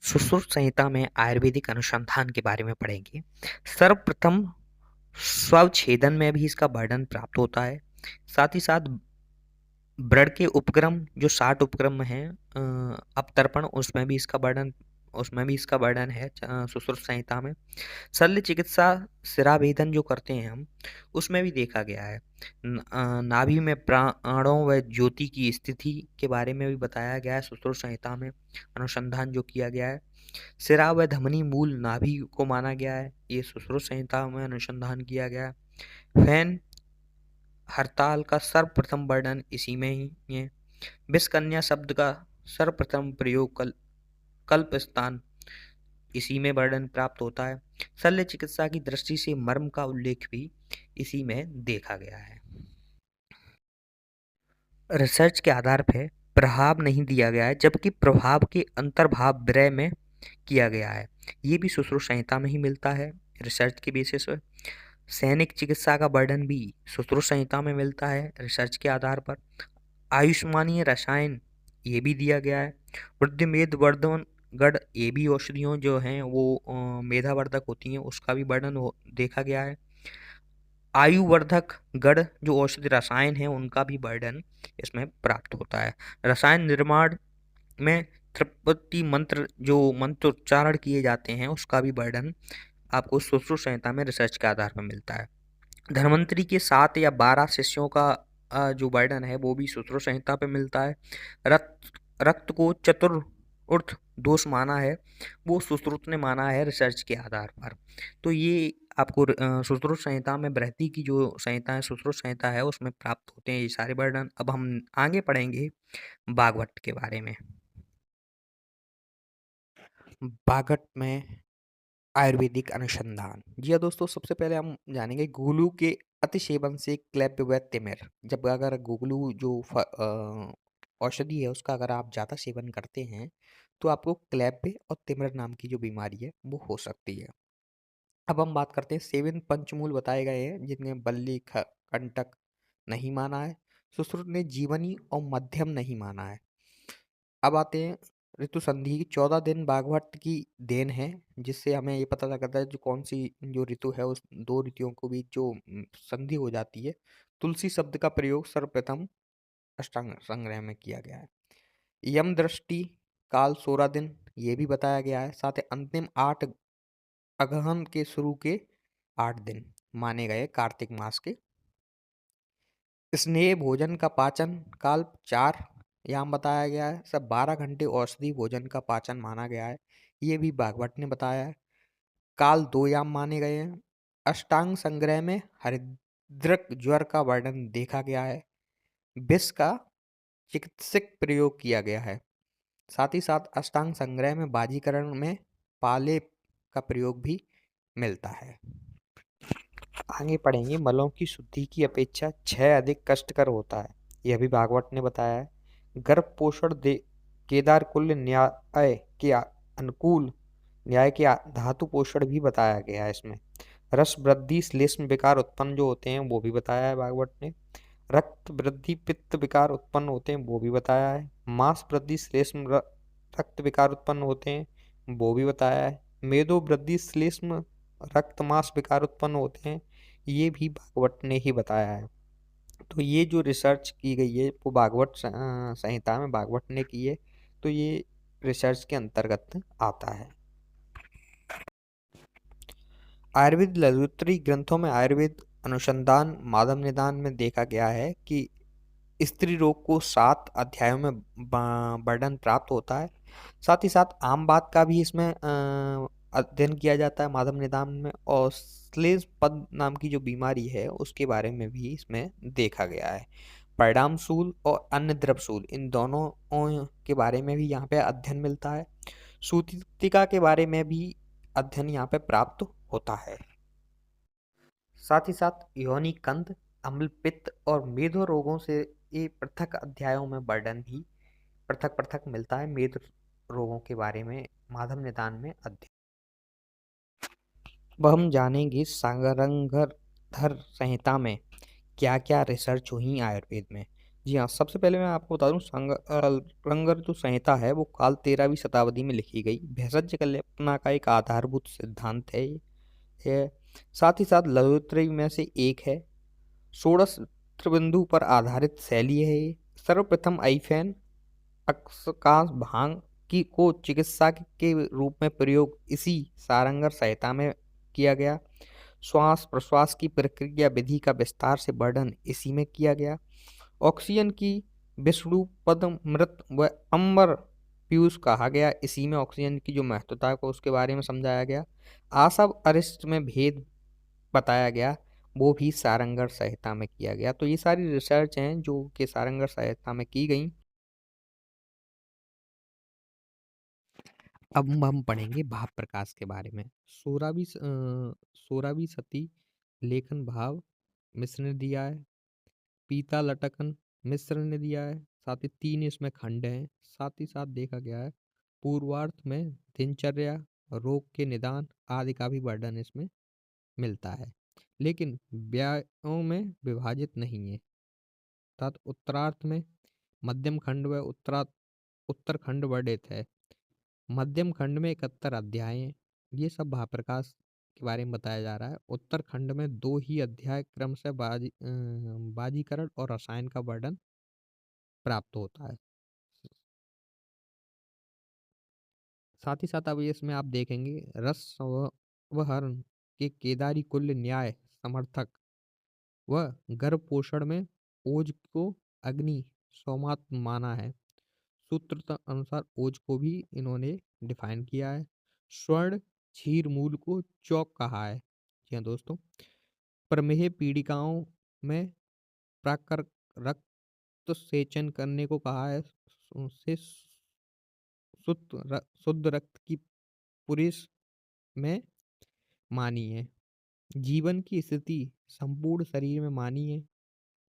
सुश्रुत संहिता में आयुर्वेदिक अनुसंधान के बारे में पढ़ेंगे। सर्वप्रथम स्वच्छेदन में भी इसका वर्णन प्राप्त होता है। साथ ही साथ ब्रड के उपक्रम जो 60 उपक्रम हैं, अपतर्पण, उसमें भी इसका वर्णन है सुश्रुत संहिता में। शल्य चिकित्सा शिराभेदन जो करते हैं हम, उसमें भी देखा गया है। नाभि में प्राणों व ज्योति की स्थिति के बारे में भी बताया गया है सुश्रुत संहिता में, अनुसंधान जो किया गया है। सिरा व धमनी मूल नाभि को माना गया है, ये सुश्रुत संहिता में अनुसंधान किया गया है। फैन हड़ताल का सर्वप्रथम वर्णन इसी में ही है। विषकन्या शब्द का सर्वप्रथम प्रयोग कल्प स्थान, इसी में वर्णन प्राप्त होता है। शल्य चिकित्सा की दृष्टि से मर्म का उल्लेख भी इसी में देखा गया है। रिसर्च के आधार पर प्रभाव नहीं दिया गया है, जबकि प्रभाव के अंतर्भाव विरय में किया गया है। ये भी सुश्रुत संहिता में ही मिलता है रिसर्च के बेसिस पर। सैनिक चिकित्सा का वर्णन भी सुश्रुत संहिता में मिलता है रिसर्च के आधार पर। आयुष्मानीय रसायन ये भी दिया गया है। वृद्धि मेद वर्धन गढ़, ये भी औषधियों जो हैं वो मेधावर्धक होती हैं, उसका भी वर्णन देखा गया है। आयुवर्धक गढ़ जो औषधि रसायन है, उनका भी वर्णन इसमें प्राप्त होता है। रसायन निर्माण में त्रिपति मंत्र जो मंत्रोच्चारण किए जाते हैं, उसका भी वर्णन आपको सुश्रुत संहिता में रिसर्च के आधार पर मिलता है। धन्वंतरि के 7 या 12 शिष्यों का जो वर्णन है वो भी सुश्रुत संहिता पे मिलता है। रक्त को चतुर्थ दोष माना है, वो सुश्रुत ने माना है रिसर्च के आधार पर। तो ये आपको सुश्रुत संहिता में बृहति की जो संहिता है, सुश्रुत संहिता है, उसमें प्राप्त होते हैं ये सारे वर्णन। अब हम आगे पढ़ेंगे बागवट के बारे में। बागवट में आयुर्वेदिक अनुसंधान। जी हाँ दोस्तों, सबसे पहले हम जानेंगे गुगलू के अतिसेवन से क्लैप व तिमिर। जब अगर गुगलू जो औषधि है उसका अगर आप ज़्यादा सेवन करते हैं तो आपको क्लैप और तिमिर नाम की जो बीमारी है वो हो सकती है। अब हम बात करते हैं, सेवन पंचमूल बताए गए हैं जिनमें बल्ली कंटक नहीं माना है। सुश्रुत ने जीवनी और मध्यम नहीं माना है। अब आते हैं ऋतु संधि। 14 दिन बागवट की देन है, जिससे हमें ये पता लगता है जो कौन सी जो ऋतु है उस दो ऋतुओं को बीच जो संधि हो जाती है। तुलसी शब्द का प्रयोग सर्वप्रथम अष्टांग संग्रह में किया गया है। यम दृष्टि काल 16 दिन ये भी बताया गया है। साथ ही अंतिम 8 अगहन के शुरू के 8 दिन माने गए कार्तिक मास के। स्नेह भोजन का पाचन काल 4 यहाँ बताया गया है। सब 12 घंटे औषधि भोजन का पाचन माना गया है, ये भी भागवत ने बताया है। काल 2 याम माने गए हैं। अष्टांग संग्रह में हरिद्रक ज्वर का वर्णन देखा गया है। विष का चिकित्सक प्रयोग किया गया है। साथ ही साथ अष्टांग संग्रह में बाजीकरण में पाले का प्रयोग भी मिलता है। आगे पढ़ेंगे, मलों की शुद्धि की अपेक्षा क्षय अधिक कष्टकर होता है, यह भी भागवत ने बताया है। गर्भ पोषण दे केदार कुल न्याय के अनुकूल न्याय के धातु पोषण भी बताया गया है इसमें। रस वृद्धि श्लेष्म विकार उत्पन्न जो होते हैं वो भी बताया है भागवत ने। रक्त वृद्धि पित्त विकार उत्पन्न होते हैं वो भी बताया है। मांस वृद्धि श्लेष्म रक्त विकार उत्पन्न होते हैं वो भी बताया है। मेदो वृद्धि श्लेष्म रक्त मांस विकार उत्पन्न होते हैं, ये भी भागवत ने ही बताया है। तो ये जो रिसर्च की गई है वो भागवत संहिता में भागवत ने की है, तो ये रिसर्च के अंतर्गत आता है। आयुर्वेद लघुत्री ग्रंथों में आयुर्वेद अनुसंधान माधव निदान में देखा गया है कि स्त्री रोग को 7 अध्यायों में वर्णन प्राप्त होता है। साथ ही साथ आम बात का भी इसमें अध्ययन किया जाता है माधव निदान में। और श्लेष पद नाम की जो बीमारी है उसके बारे में भी इसमें देखा गया है। परिणाम सूल और अन्य द्रव सूल, इन दोनों के बारे में भी यहाँ पे अध्ययन मिलता है। सूतिका के बारे में भी अध्ययन यहाँ पे प्राप्त होता है। साथ ही साथ योनि कंद, अम्ल पित्त और मेदो रोगों से ये पृथक अध्यायों में वर्णन भी पृथक पृथक मिलता है। मेद रोगों के बारे में माधव निदान में अध्ययन। अब हम जानेंगे सांगरंगधर संहिता में क्या क्या रिसर्च हुई आयुर्वेद में। जी हाँ, सबसे पहले मैं आपको बता दूं रंगर जो संहिता है वो काल 13वीं शताब्दी में लिखी गई भेषज कल्पना का एक आधारभूत सिद्धांत है ये। साथ ही साथ लघुत्रय में से एक है। षोडश त्रिबिंदु पर आधारित शैली है ये। सर्वप्रथम आइफेन अक्सकांश भांग की को चिकित्सा के रूप में प्रयोग इसी सारंगर संहिता में किया गया। श्वास प्रश्वास की प्रक्रिया विधि का विस्तार से वर्णन इसी में किया गया। ऑक्सीजन की विष्णु पद्म मृत व अंबर पीयूष कहा गया, इसी में ऑक्सीजन की जो महत्वता है को उसके बारे में समझाया गया। आसव अरिष्ट में भेद बताया गया, वो भी सारंगर संहिता में किया गया। तो ये सारी रिसर्च हैं जो कि सारंगर संहिता में की गई। अब हम पढ़ेंगे भाव प्रकाश के बारे में। 16वीं सती लेखन भाव मिश्र ने दिया है। पीता लटकन मिश्र ने दिया है। साथ ही 3 इसमें खंड हैं। साथ ही साथ देखा गया है पूर्वार्थ में दिनचर्या, रोग के निदान आदि का भी वर्णन इसमें मिलता है, लेकिन व्यायों में विभाजित नहीं है। अर्थात उत्तरार्थ में मध्यम खंड व उत्तर खंड वर्णित है। मध्यम खंड में 71 अध्याय हैं। ये सब भाप्रकाश के बारे में बताया जा रहा है। उत्तर खंड में 2 ही अध्याय क्रम से बाजीकरण और रसायन का वर्णन प्राप्त होता है। साथ ही साथ अब इसमें आप देखेंगे रस संवहन के केदारी कुल्य न्याय समर्थक व गर्भ पोषण में ओज को अग्नि सोमात्म माना है। सूत्र अनुसार ओज को भी इन्होंने डिफाइन किया है। स्वर्ण क्षीर मूल को चौक कहा है। जी हाँ दोस्तों, प्रमेह पीड़िकाओं में प्राकर रक्त सेचन करने को कहा है। उससे शुद्ध रक्त की पुरुष में मानी है। जीवन की स्थिति संपूर्ण शरीर में मानी है,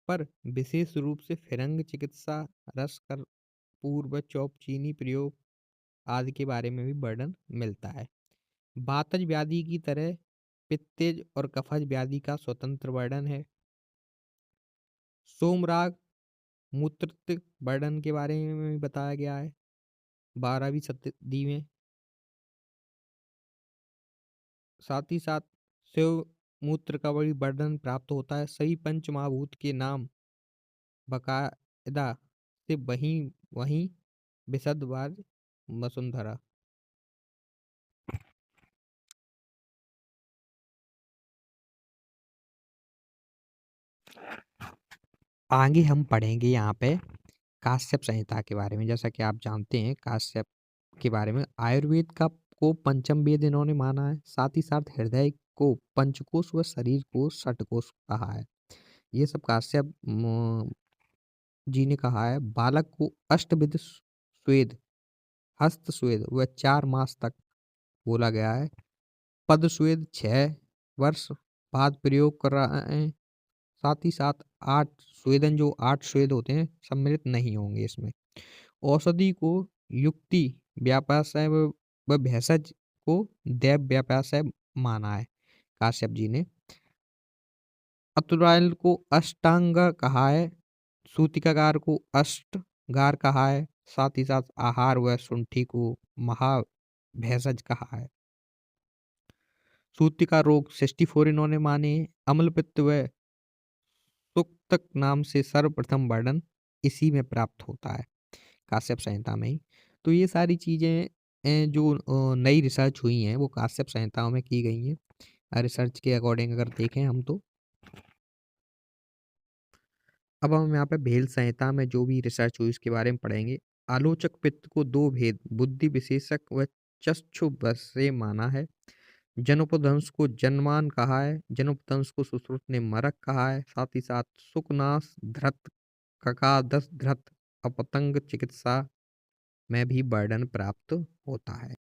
पर विशेष रूप से फिरंग चिकित्सा, रस कर्पूर व चौप चीनी प्रयोग आदि के बारे में भी वर्णन मिलता है। वातज व्याधि की तरह पित्तेज और कफज व्याधि का स्वतंत्र वर्णन है। सोमराग मूत्र वर्णन के बारे में भी बताया गया है 12वीं शताब्दी में। साथ ही साथ शिव मूत्र का बड़ी वर्णन प्राप्त होता है। सही पंच महाभूत के नाम बकायदा से वहीं वहीं विशदवाद वसुंधरा। आगे हम पढ़ेंगे यहाँ पे काश्यप संहिता के बारे में। जैसा कि आप जानते हैं काश्यप के बारे में, आयुर्वेद का को पंचम वेद इन्होंने माना है। साथ ही साथ हृदय को पंचकोश व शरीर को षटकोश कहा है। ये सब काश्यप जी ने कहा है। बालक को अष्टविध स्वेद, हस्त स्वेद व 4 मास तक बोला गया है। पद स्वेद 6 वर्ष बाद प्रयोग कर रहा है। साथ ही साथ 8 स्वेदन, जो 8 स्वेद होते हैं सम्मिलित नहीं होंगे इसमें। औषधि को युक्ति व्यापाशय व भेषज को दैव व्यापाशय माना है काश्यप जी ने। अतुरायल को अष्टांग कहा है। सूतिकागार को अष्टगार कहा है। साथ ही साथ आहार व शुंठी को महाभेषज कहा है। सूती का रोग 64 इन्होंने माने। अम्ल पित्त व सुक्तक नाम से सर्वप्रथम वर्णन इसी में प्राप्त होता है, काश्यप संहिता में ही। तो ये सारी चीजें जो नई रिसर्च हुई हैं वो काश्यप संहिताओं में की गई हैं। रिसर्च के अकॉर्डिंग अगर देखें हम तो अब हम यहाँ पे भेल संहिता में जो भी रिसर्च हुई उसके बारे में पढ़ेंगे। आलोचक पित्त को 2 भेद बुद्धि विशेषक व चक्षु बस से माना है। जनोपदंश को जनमान कहा है। जनोपदंश को सुश्रुत ने मरक कहा है। साथ ही साथ सुकनाश धृत ककादस धृत अपतंग चिकित्सा में भी वर्णन प्राप्त होता है।